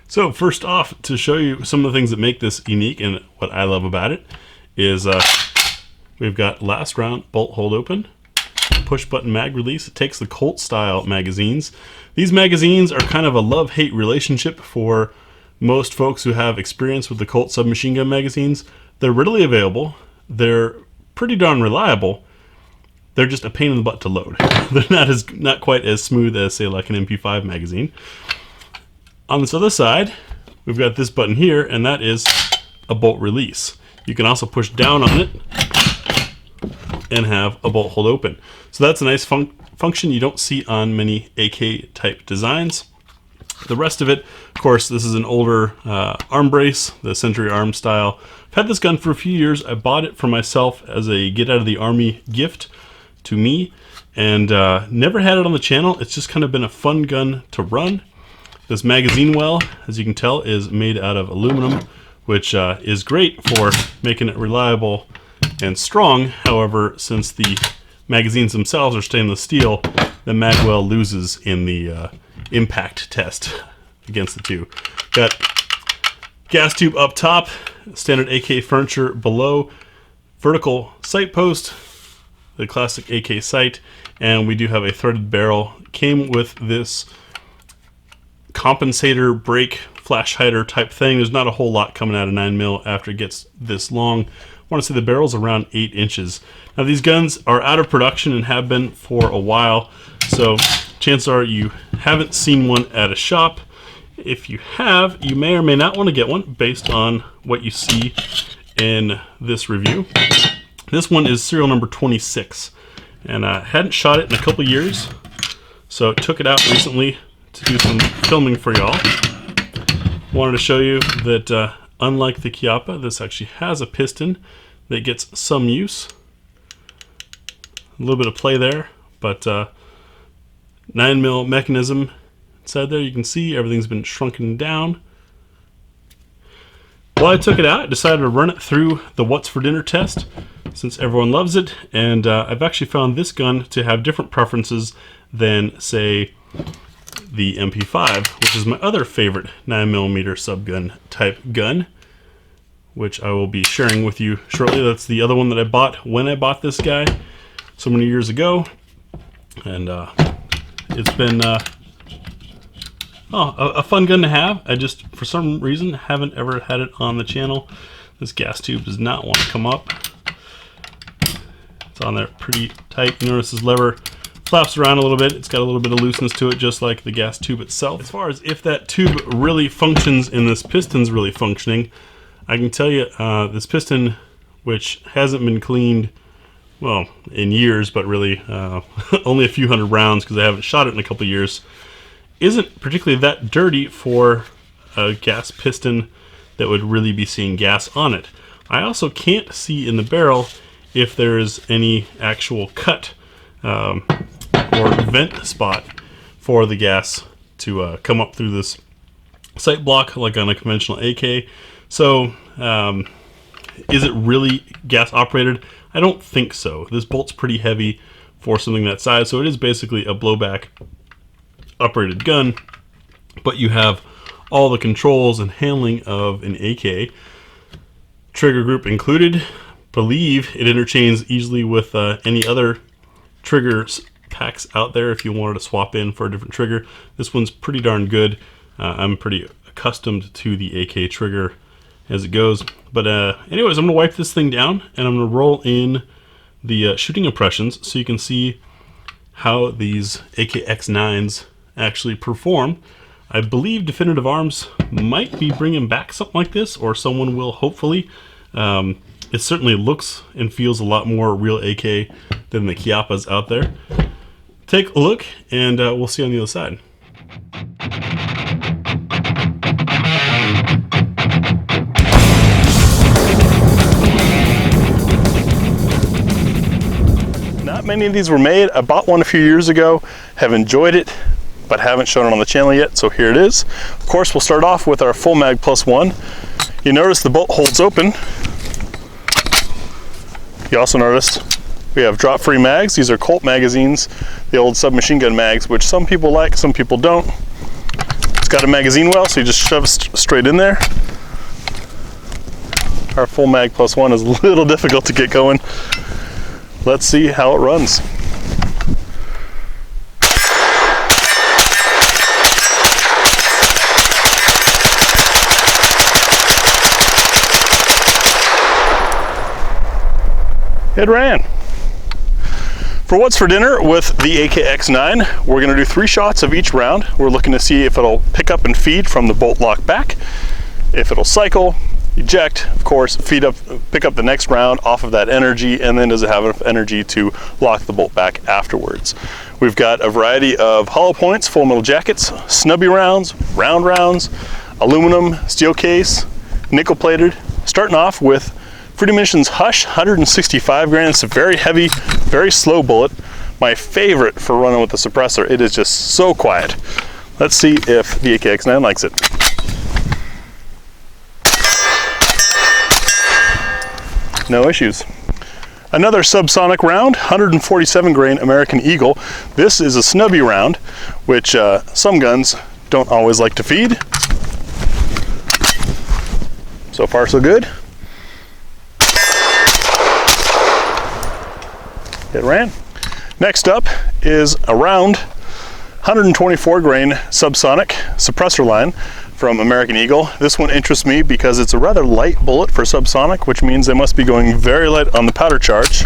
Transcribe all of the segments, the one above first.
So first off, to show you some of the things that make this unique and what I love about it is we've got last round bolt hold open, push button mag release. It takes the Colt style magazines. These magazines are kind of a love-hate relationship for most folks who have experience with the Colt submachine gun magazines. They're readily available. They're pretty darn reliable. They're just a pain in the butt to load. They're not quite as smooth as, say, like an MP5 magazine. On this other side, we've got this button here, and that is a bolt release. You can also push down on it and have a bolt hold open. So that's a nice function you don't see on many AK type designs. The rest of it, of course, this is an older arm brace, the Century Arm style. I've had this gun for a few years. I bought it for myself as a get out of the army gift to me, and never had it on the channel. It's just kind of been a fun gun to run. This magazine well, as you can tell, is made out of aluminum, which is great for making it reliable and strong. However, since the magazines themselves are stainless steel, the mag well loses in the impact test against the two. Got gas tube up top, standard AK furniture below, vertical sight post, the classic AK sight, and we do have a threaded barrel. Came with this compensator brake flash hider type thing. There's not a whole lot coming out of 9mm after it gets this long. I want to say the barrel's around 8 inches. Now these guns are out of production and have been for a while, so chances are you haven't seen one at a shop. If you have, you may or may not want to get one based on what you see in this review. This one is serial number 26, and I hadn't shot it in a couple years, so took it out recently to do some filming for y'all. Wanted to show you that unlike the Chiappa, this actually has a piston that gets some use. A little bit of play there, but 9mm mechanism inside there. You can see everything's been shrunken down. While I took it out, I decided to run it through the What's for Dinner test, since everyone loves it, and I've actually found this gun to have different preferences than, say, the MP5, which is my other favorite 9mm subgun type gun, which I will be sharing with you shortly. That's the other one that I bought when I bought this guy so many years ago, and it's been a fun gun to have. I just, for some reason, haven't ever had it on the channel. This gas tube does not want to come up. It's on there pretty tight. You notice this lever flaps around a little bit. It's got a little bit of looseness to it, just like the gas tube itself. As far as if that tube really functions and this piston's really functioning, I can tell you this piston, which hasn't been cleaned, well, in years, but really only a few hundred rounds because I haven't shot it in a couple years, isn't particularly that dirty for a gas piston that would really be seeing gas on it. I also can't see in the barrel if there is any actual cut or vent spot for the gas to come up through this sight block like on a conventional AK. So is it really gas operated? I don't think so. This bolt's pretty heavy for something that size, so it is basically a blowback operated gun, but you have all the controls and handling of an AK. Trigger group included. Believe it interchanges easily with any other trigger packs out there if you wanted to swap in for a different trigger. This one's pretty darn good. I'm pretty accustomed to the AK trigger as it goes. But anyways, I'm going to wipe this thing down and I'm going to roll in the shooting impressions so you can see how these AKX-9s actually perform. I believe Definitive Arms might be bringing back something like this, or someone will, hopefully. It certainly looks and feels a lot more real AK than the Chiappas out there. Take a look, and we'll see you on the other side. Not many of these were made. I bought one a few years ago, have enjoyed it, but haven't shown it on the channel yet, so here it is. Of course, we'll start off with our full mag +1. You notice the bolt holds open. You also noticed we have drop-free mags. These are Colt magazines, the old submachine gun mags, which some people like, some people don't. It's got a magazine well, so you just shove it straight in there. Our full mag plus one is a little difficult to get going. Let's see how it runs. It ran. For what's for dinner with the AKX-9, we're going to do 3 shots of each round. We're looking to see if it'll pick up and feed from the bolt lock back, if it'll cycle, eject, of course, pick up the next round off of that energy, and then does it have enough energy to lock the bolt back afterwards. We've got a variety of hollow points, full metal jackets, snubby rounds, rounds, aluminum, steel case, nickel plated, starting off with Freedom Munitions Hush 165 grain. It's a very heavy, very slow bullet. My favorite for running with the suppressor. It is just so quiet. Let's see if the AKX-9 likes it. No issues. Another subsonic round, 147 grain American Eagle. This is a snubby round, which some guns don't always like to feed. So far so good. It ran. Next up is a round 124 grain subsonic suppressor line from American Eagle. This one interests me because it's a rather light bullet for subsonic, which means they must be going very light on the powder charge.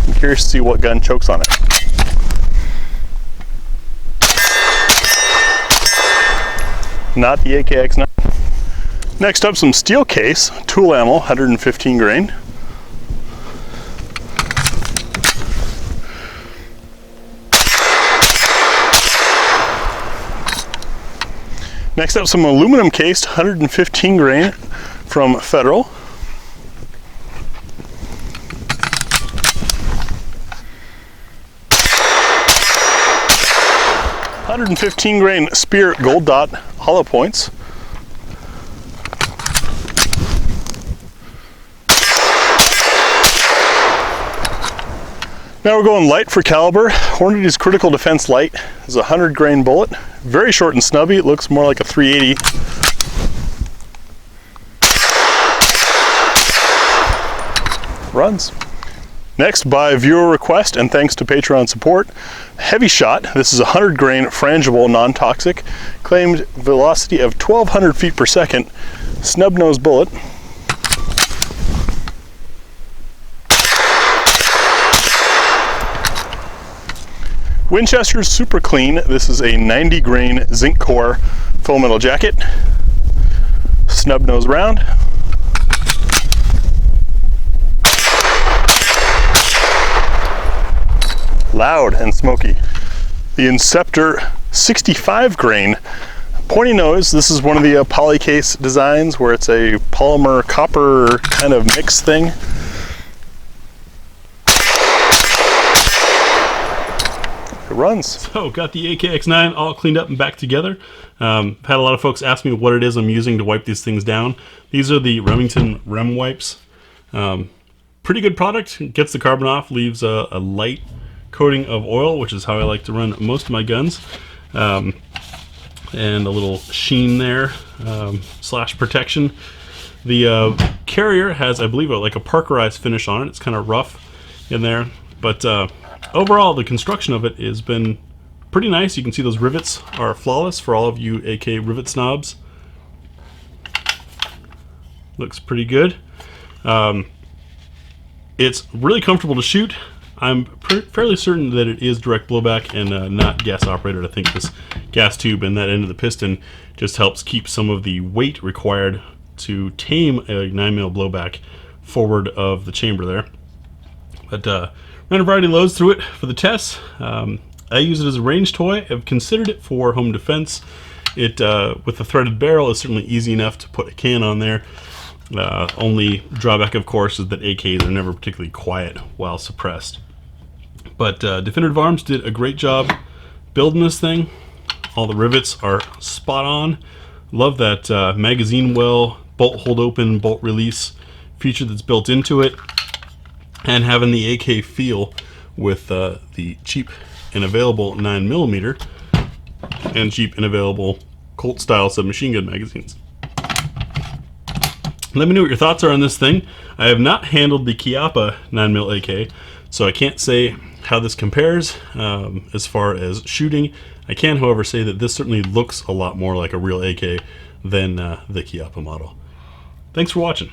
I'm curious to see what gun chokes on it. Not the AKX-9. Next up, some steel case, tool ammo, 115 grain. Next up, some aluminum cased 115 grain from Federal. $115 grain Spear Gold Dot hollow points. Now we're going light for caliber. Hornady's Critical Defense Light is a 100 grain bullet. Very short and snubby. It looks more like a 380. Runs. Next, by viewer request and thanks to Patreon support, Heavy Shot. This is a 100 grain frangible non-toxic. Claimed velocity of 1,200 feet per second. Snub nose bullet. Winchester's Super Clean. This is a 90 grain zinc core full metal jacket. Snub nose round. Loud and smoky. The Inceptor 65 grain pointy nose. This is one of the polycase designs where it's a polymer copper kind of mix thing. It runs. So got the AKX-9 all cleaned up and back together. Had a lot of folks ask me what it is I'm using to wipe these things down. These are the Remington Rem Wipes. Pretty good product. It gets the carbon off, leaves a light coating of oil, which is how I like to run most of my guns. And a little sheen there, slash protection. The carrier has, I believe, like a Parkerized finish on it. It's kind of rough in there, but overall, the construction of it has been pretty nice. You can see those rivets are flawless for all of you AK rivet snobs. Looks pretty good. It's really comfortable to shoot. I'm fairly certain that it is direct blowback and not gas operated. I think this gas tube and that end of the piston just helps keep some of the weight required to tame a 9mm blowback forward of the chamber there. But ran a variety of loads through it for the tests. I use it as a range toy. I've considered it for home defense. It with the threaded barrel is certainly easy enough to put a can on there. Only drawback, of course, is that AKs are never particularly quiet while suppressed. But Definitive Arms did a great job building this thing. All the rivets are spot on. Love that magazine well, bolt hold open, bolt release feature that's built into it. And having the AK feel with the cheap and available 9mm and cheap and available Colt style submachine gun magazines. Let me know what your thoughts are on this thing. I have not handled the Chiappa 9mm AK, so I can't say how this compares as far as shooting. I can, however, say that this certainly looks a lot more like a real AK than the Chiappa model. Thanks for watching.